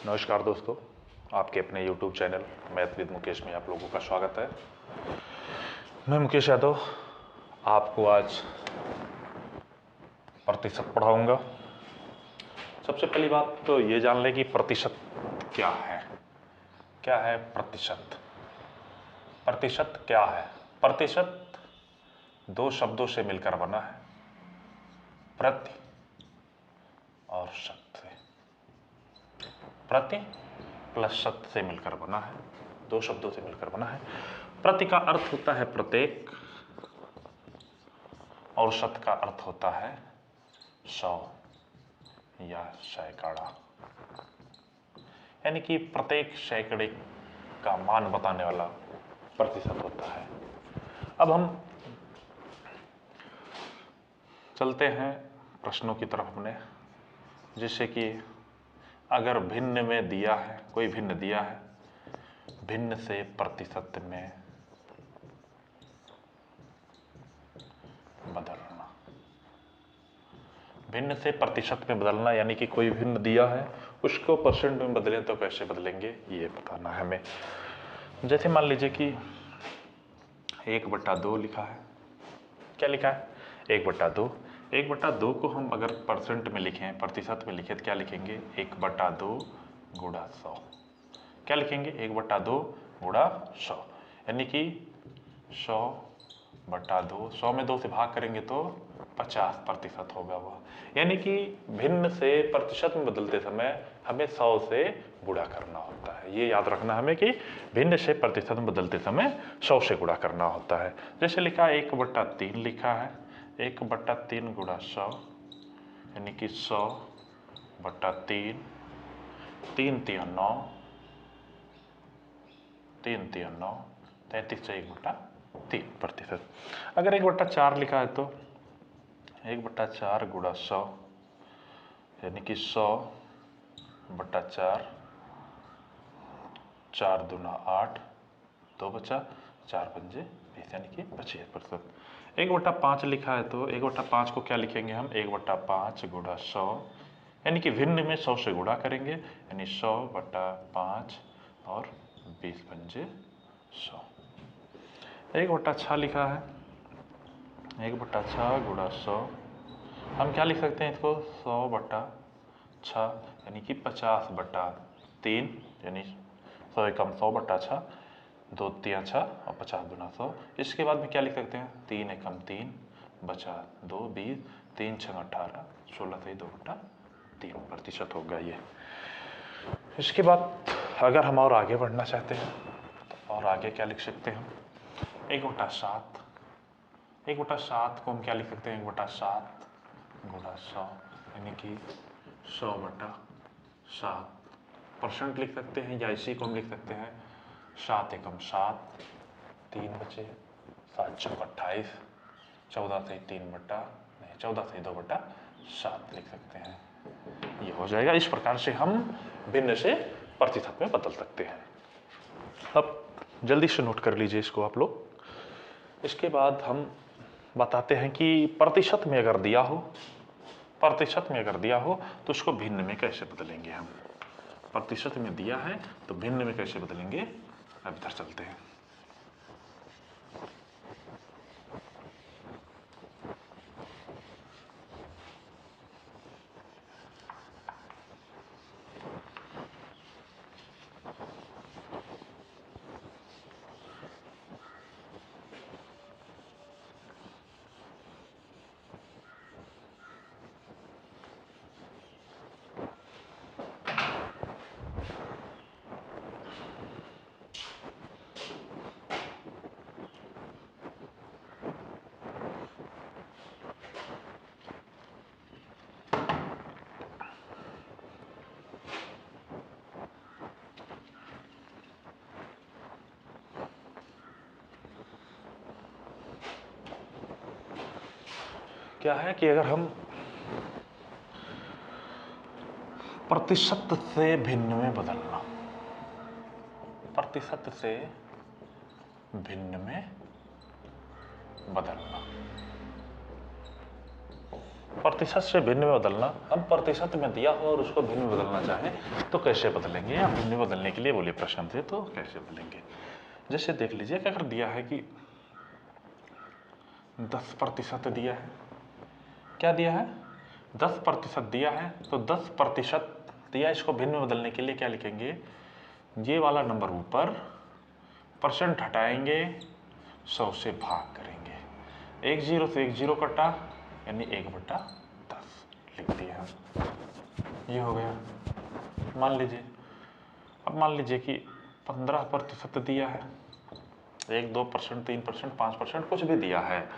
नमस्कार दोस्तों, आपके अपने YouTube channel math with Mukesh में आप लोगों का स्वागत है। मैं मुकेश यादव आपको आज प्रतिशत पढ़ाऊंगा। सबसे पहली बात तो ये जान लें कि प्रतिशत क्या है। क्या है प्रतिशत? प्रतिशत क्या है? प्रतिशत दो शब्दों से मिलकर बना है, प्रति और शत से। प्रति प्लस शत से मिलकर बना है, दो शब्दों से मिलकर बना है। प्रति का अर्थ होता है प्रत्येक और शत का अर्थ होता है 100 या सैकड़ा, यानी कि प्रत्येक सैकड़े का मान बताने वाला प्रतिशत होता है। अब हम चलते हैं प्रश्नों की तरफ अपने, जिससे कि अगर भिन्न में दिया है, कोई भिन्न दिया है, भिन्न से प्रतिशत में बदलना। भिन्न से प्रतिशत में बदलना यानी कि कोई भिन्न दिया है उसको परसेंट में बदलें तो कैसे बदलेंगे ये बताना है हमें। जैसे मान लीजिए कि 1/2 लिखा है। क्या लिखा है? 1/2। 1/2 को हम अगर परसेंट में लिखें, प्रतिशत में लिखें तो क्या लिखेंगे? 1/2 गुणा 100। क्या लिखेंगे? 1/2 गुणा 100, यानी कि 100/2। 100 में 2 से भाग करेंगे तो 50% होगा वह। यानी कि भिन्न से प्रतिशत में बदलते समय हमें 100 से गुणा करना होता है। ये याद रखना हमें कि भिन्न से प्रतिशत में बदलते समय 100 से गुणा करना होता है। जैसे लिखा है 1/3 लिखा है, 1/3 गुणा 100, यानी कि 100/3, 3 3 9, 3 3 9, 33 से 1/3%। अगर 1/4 लिखा है तो 1/4 गुणा 100, यानी कि 100/4, 4 दूना 8, 2 बचा, 4 पंजे 20, यानी कि 25%। 1/5 लिखा है तो 1/5 को क्या लिखेंगे हम? 1/5 गुणा 100, यानी कि भिन्न में 100 से गुणा करेंगे, यानी 100/5 और 20 पंजे 100। 1/6 लिखा है, 1/6 गुणा 100, हम क्या लिख सकते हैं इसको? 100/6, यानी कि 50/3, यानी 100 एकम 100/6, 2 3 6 और 50 दूना 100। इसके बाद में क्या लिख सकते हैं? 3 एकम 3, बचा 2 20, 3 6 18, 16 से 2/3% होगा ये। इसके बाद अगर हम और आगे बढ़ना चाहते हैं तो और आगे क्या लिख सकते हैं हम? 1/7। 1/7 को हम क्या लिख सकते हैं? 1/7 गुणा 100, यानी कि 100/7। परसेंट लिख सकते हैं या इसी को हम लिख सकते हैं 7 एकम 7, 3 बचे, 7 चौक 28, 14 से 2/7 लिख सकते हैं। ये हो जाएगा। इस प्रकार से हम भिन्न से प्रतिशत में बदल सकते हैं। अब जल्दी से नोट कर लीजिए इसको आप लोग। इसके बाद हम बताते हैं कि प्रतिशत में अगर दिया हो, प्रतिशत में अगर दिया हो तो उसको भिन्न में कैसे बदलेंगे हम। प्रतिशत में दिया है तो भिन्न में कैसे बदलेंगे, अब इधर चलते हैं। क्या है कि अगर हम प्रतिशत से भिन्न में बदलना, प्रतिशत से भिन्न में बदलना, प्रतिशत से भिन्न में बदलना, हम प्रतिशत में दिया हो और उसको भिन्न में बदलना चाहें तो कैसे बदलेंगे, या भिन्न में बदलने के लिए बोलिए प्रश्न थे तो कैसे बदलेंगे। जैसे देख लीजिए कि अगर दिया है कि 10% दिया है, क्या दिया है 10% दिया है, तो 10% दिया, इसको भिन्न में बदलने के लिए क्या लिखेंगे, ये वाला नंबर ऊपर, परसेंट हटाएंगे, 100 से भाग करेंगे, 1 0 से 1 0 कटा, यानी 1/10 लिख दिया हम, ये हो गया। मान लीजिए, अब मान लीजिए कि 15% दिया है, 1 2% 3% 5% कुछ भी दिया है,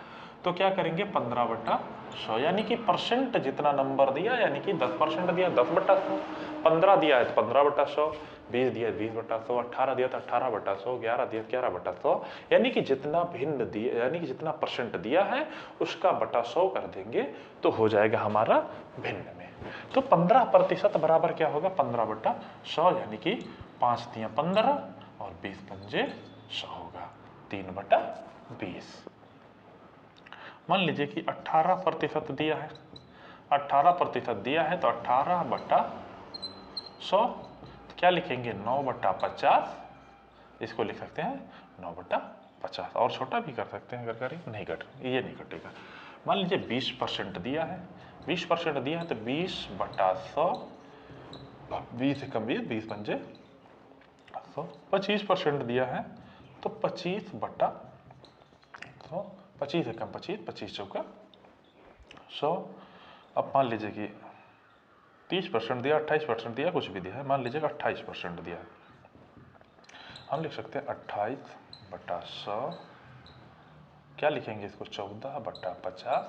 तो क्या करेंगे 15/100, यानी कि परसेंट जितना नंबर दिया, यानी कि 10% दिया 10/100, 15 दिया है तो 15/100, 20 दिया है 20/100, 18 दिया तो 18/100, 11 दिया 11/100, यानी कि जितना भिन्न दिया, यानी कि जितना परसेंट दिया है उसका बटा 100 कर देंगे तो हो जाएगा हमारा भिन्न में। तो 15% बराबर क्या होगा 15/100, यानी कि 5 दिया 15 और 20 पंजे 100 होगा, 3/20। मान लीजिए कि 18% दिया है, 18% दिया है तो 18/100, तो क्या लिखेंगे 9/50, इसको लिख सकते हैं 9/50, और छोटा भी कर सकते हैं अगर करें, नहीं कट, ये नहीं कटेगा। मान लीजिए 20% दिया है, 20% दिया है तो 20/100, 20 से कम 20 पंजे 100, 25% दिया है तो 25/100, 25 से कम 25, 25 चौका 100। अब मान लीजिए कि 30% दिया, 28% दिया, कुछ भी दिया है, मान लीजिए कि 28% दिया है, हम लिख सकते हैं 28/100, क्या लिखेंगे इसको 14/50,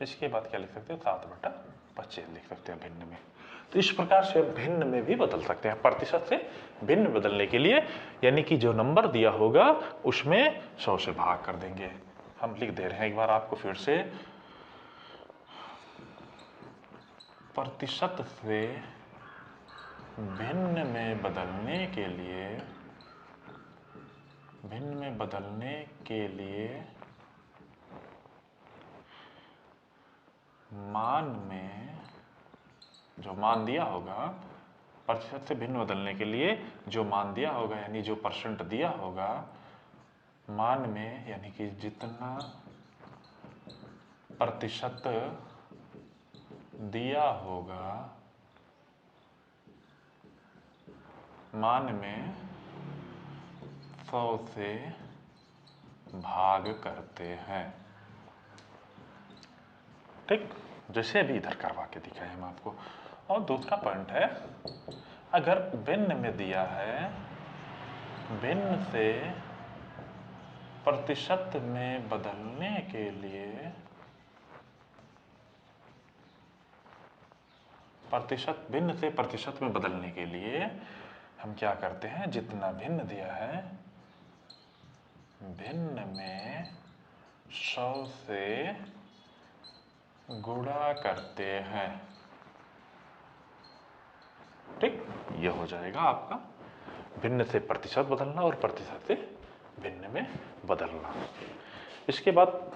इसके बाद क्या लिख सकते हैं 7/25 लिख सकते हैं भिन्न में। तो इस प्रकार से भिन्न में भी बदल सकते हैं, प्रतिशत से भिन्न बदलने के लिए, यानी कि जो नंबर दिया होगा उसमें 100 से भाग कर देंगे। हम लिख दे रहे हैं एक बार आपको फिर से, प्रतिशत से भिन्न में बदलने के लिए, भिन्न में बदलने के लिए मान में जो मान दिया होगा, प्रतिशत से भिन्न बदलने के लिए जो मान दिया होगा, यानी जो परसेंट दिया होगा मान में, यानी कि जितना प्रतिशत दिया होगा मान में 100 से भाग करते हैं। ठीक, जैसे अभी इधर करवा के दिखाए हम आपको। और दूसरा पॉइंट है, अगर भिन्न में दिया है, भिन्न से प्रतिशत में बदलने के लिए, प्रतिशत, भिन्न से प्रतिशत में बदलने के लिए हम क्या करते हैं, जितना भिन्न दिया है भिन्न में 100 से गुणा करते हैं। ठीक, ये हो जाएगा आपका भिन्न से प्रतिशत बदलना और प्रतिशत से भिन्न में बदलना। इसके बाद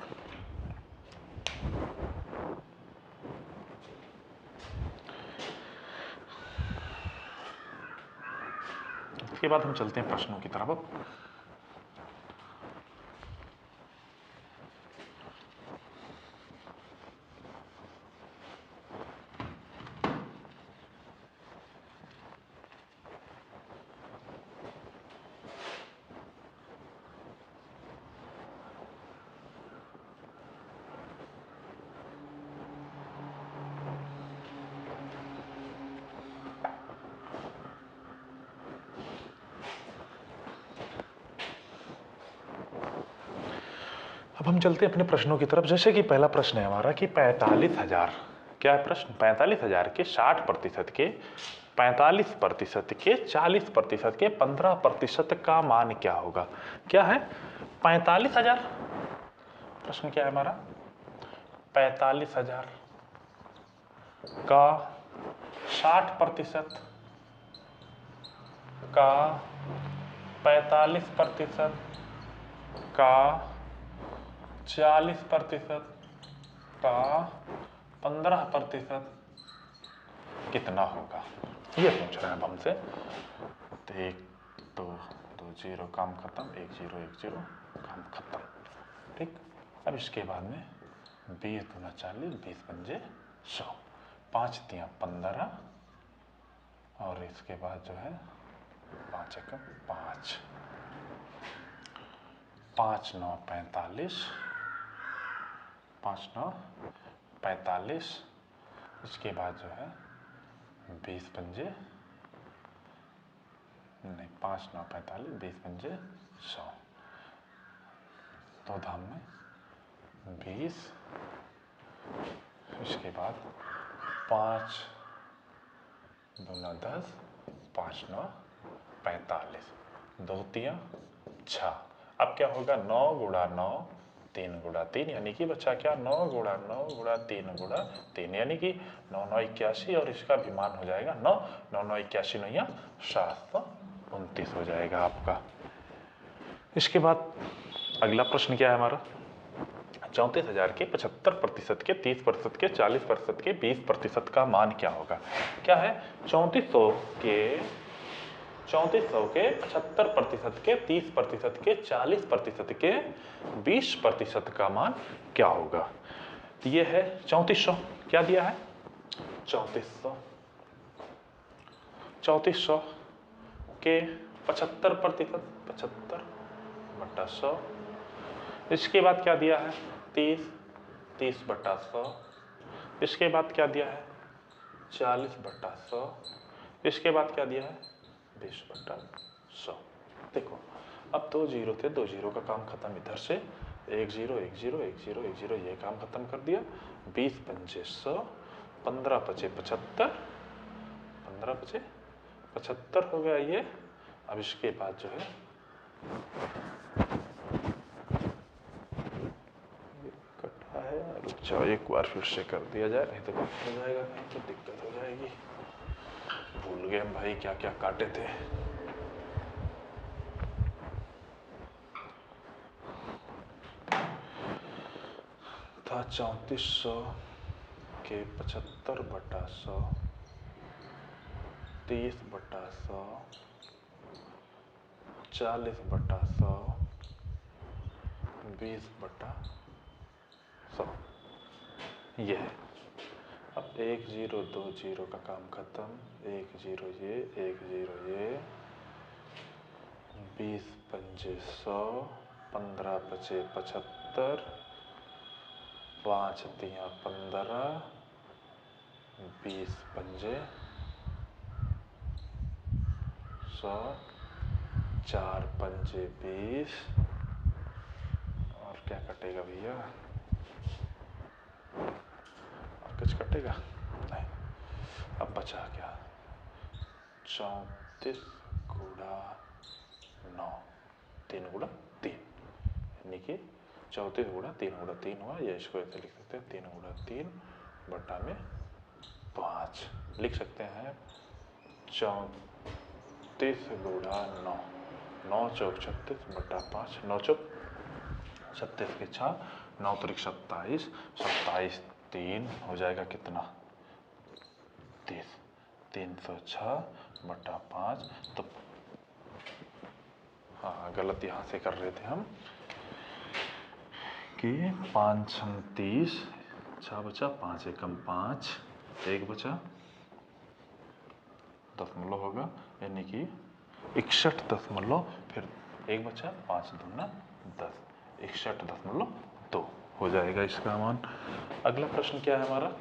हम चलते हैं प्रश्नों की तरफ। अब हम चलते हैं अपने प्रश्नों की तरफ। जैसे कि पहला प्रश्न है हमारा कि 45,000, क्या है प्रश्न, 45,000 के 60% के, 45% के, 40% के, 15% का मान क्या होगा। क्या है 45,000, प्रश्न क्या है हमारा, 45,000 का 60% का, 45% का, 40% का, 15% कितना होगा, ये पूछ रहे हैं अब हमसे। तो 1 2 2 0 काम खत्म, 1 0 1 0 काम खत्म, ठीक। अब इसके बाद में 20 दूना 40, 20 पंजे 100, 5 तियाँ 15 और इसके बाद जो है 5 एकम 5, 5 9 45, 5 9 45, इसके बाद जो है 20 पंजे नहीं 5 9 45, 20 पंजे 100, 2 धाम में 20, इसके बाद 5 दूना 10, 5 9 45, 2 तियाँ 6। अब क्या होगा 9 गुणा 9 3 गुणा 3, यानी कि बच्चा क्या 9 गुणा 9 गुणा 3 गुणा 3, यानी कि 9 9 81 और इसका भी मान हो जाएगा 9 9 9 81 9 729 हो जाएगा आपका। इसके बाद अगला प्रश्न क्या है हमारा, 34,000 के 75% के 30% के 40% के 20% का मान क्या होगा। क्या है 3400 के 75% के 30% के 40% के 20% का मान क्या होगा। तो ये है 3400, क्या दिया है 3400 के 75%, 75/100, इसके बाद क्या दिया है 30/100, इसके बाद क्या दिया है 40/100, इसके बाद क्या दिया है 20/100। देखो अब 2 0 थे, 2 0 का काम खत्म, इधर से 1 0 1 0 1 0 1 0 ये काम खत्म कर दिया, 20 पंजे 100, 15 पचे 75, 15 पचे 75 हो गया ये। अब इसके बाद जो है कटा है, रुक जाओ एक बार फिर से कर दिया जाए, नहीं तो कट हो जाएगा, नहीं तो दिक्कत हो जाएगी। भूल गए हम भाई क्या क्या काटे थे। था 3400 के 75/100, 30/100, 40/100, 20/100, ये है। अब 1 0 2 0 का काम खत्म, 1 0 ये 1 0 ये, 20 पंजे 100, 15 पचे 75, 5 तियाँ 15, 20 पंजे 100, 4 पंजे 20, और क्या कटेगा भैया, और कुछ कटेगा नहीं। अब बचा क्या 34 गुणा 9, 3 गुणा 3, यानी कि 34 गुणा 3 गुणा 3 हुआ, या इसको ऐसे लिख सकते हैं 3 गुणा 3 बटा में 5 लिख सकते हैं। 34 गुणा 9, 9 चौक 36 बटा 5, 9 चौक 36 के 6, 9 त्रिक 27, 27 3 हो जाएगा कितना 30, 306 बटा 5। तो हाँ गलत यहाँ से कर रहे थे हम कि 5 छम 30, 6 बचा, 5 एकम 5, 1 बचा, दशमलव होगा, यानी कि 61 फिर 1 बचा, 5 दूना 10, 61.2 हो जाएगा इसका मान। अगला प्रश्न क्या है हमारा,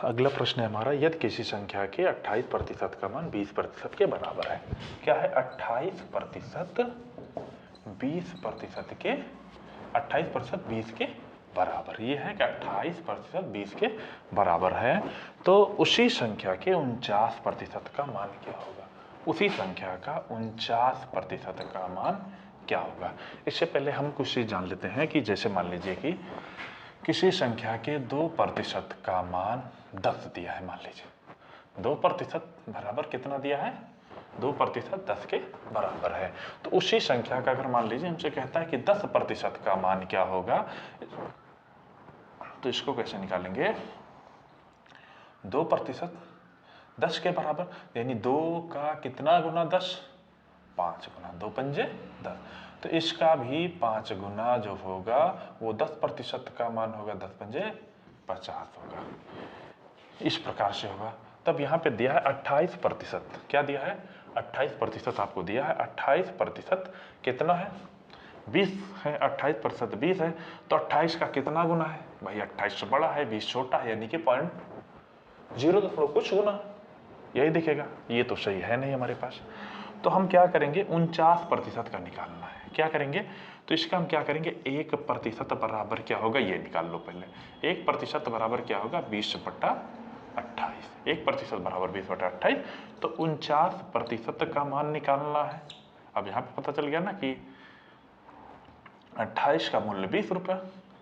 अगला प्रश्न है हमारा, यदि किसी संख्या के 28% का मान 20% के बराबर है। क्या है 28% 20% के 28% 20 के बराबर, ये है कि 28% 20 के बराबर है, तो उसी संख्या के 49% का मान क्या होगा। उसी संख्या का 49% का मान क्या होगा। इससे पहले हम कुछ चीज जान लेते हैं कि जैसे मान लीजिए कि किसी संख्या के 2% का मान 10 दिया है, मान लीजिए 2% बराबर कितना दिया है, 2% 10 के बराबर है। तो उसी संख्या का अगर मान लीजिए हमसे कहता है कि 10% का मान क्या होगा, तो इसको कैसे निकालेंगे, 2% 10 के बराबर, यानी 2 का कितना गुना 10, 5 गुना, 2 पंजे 10। तो इसका भी 5 गुना जो होगा वो 10% का मान होगा, 10 पंजे 50 होगा। इस प्रकार से होगा। तब यहाँ पे दिया है 28%, क्या दिया है, 28% आपको दिया है। 28% कितना है, 20 है, 28% 20 है, तो 28 का कितना गुना है भाई, 28 से बड़ा है, 20 छोटा है, यानी कि 0.0 कुछ गुना, यही दिखेगा। ये तो सही है नहीं हमारे पास, तो हम क्या करेंगे, 49% का निकालना है। क्या करेंगे, तो इसका हम क्या करेंगे, 1% बराबर क्या होगा, ये निकाल लो पहले। 1% बराबर क्या होगा, 20/28। 1% बराबर 20/28, तो 49% का मान निकालना है। अब यहाँ पे पता चल गया ना कि 28 का मूल्य 20 रुपये,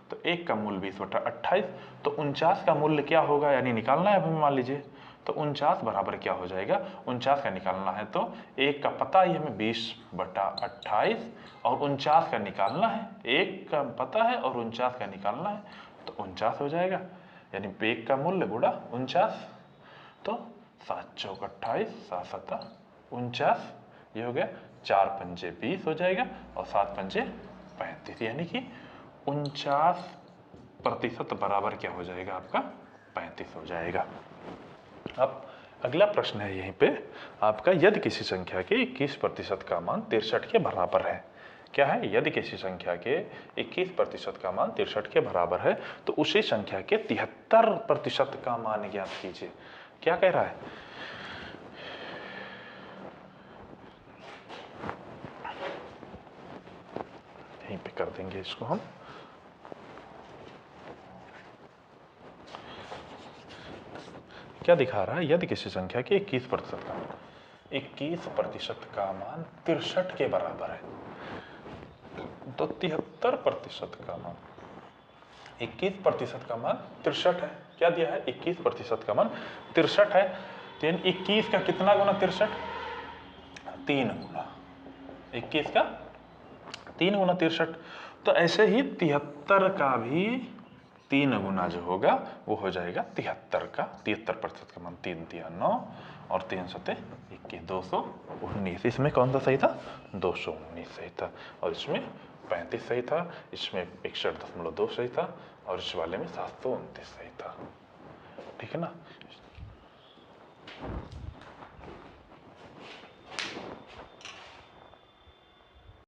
तो 1 का मूल्य 20/28, तो 49 का मूल्य क्या होगा, यानी निकालना है। अब हमें मान लीजिए तो 49 बराबर क्या हो जाएगा, 49 का निकालना है तो 1 का पता ही हमें 20/28 और 49 का निकालना है, 1 का पता है और 49 का निकालना है, तो 49 हो जाएगा। यानी 1 का मूल्य गुणा 49, तो 7 चौक 28, 7 सत्ता 49, ये हो गया। 4 पंजे 20 हो जाएगा और 7 पंजे 35, यानी कि 49% बराबर क्या हो जाएगा आपका, 35 हो जाएगा। अब अगला प्रश्न है यहीं पे आपका, यदि किसी संख्या के 21% का मान 63 के बराबर है। क्या है, यदि किसी संख्या के 21% का मान 63 के बराबर है, तो उसी संख्या के 73% का मान ज्ञात कीजिए। क्या कह रहा है, यहीं पे कर देंगे इसको हम। क्या दिखा रहा है, यदि किसी संख्या के 21% का मान 63% के बराबर है, तो 73% का मान, 21% का मान 63 है। क्या दिया है, 21% का मान 63 है, तो यानी 21 का कितना गुना 63, 3 गुना, 21 का 3 गुना 63। तो ऐसे ही 73 का भी 3 गुना जो होगा वो हो जाएगा 73 का, 73% का मान 3 3 9 और 3 7 21, 219। इसमें कौन सा सही था, 219 सही था, और इसमें 35 सही था, इसमें 61.2 सही था, और इस वाले में 729 सही था। ठीक है ना।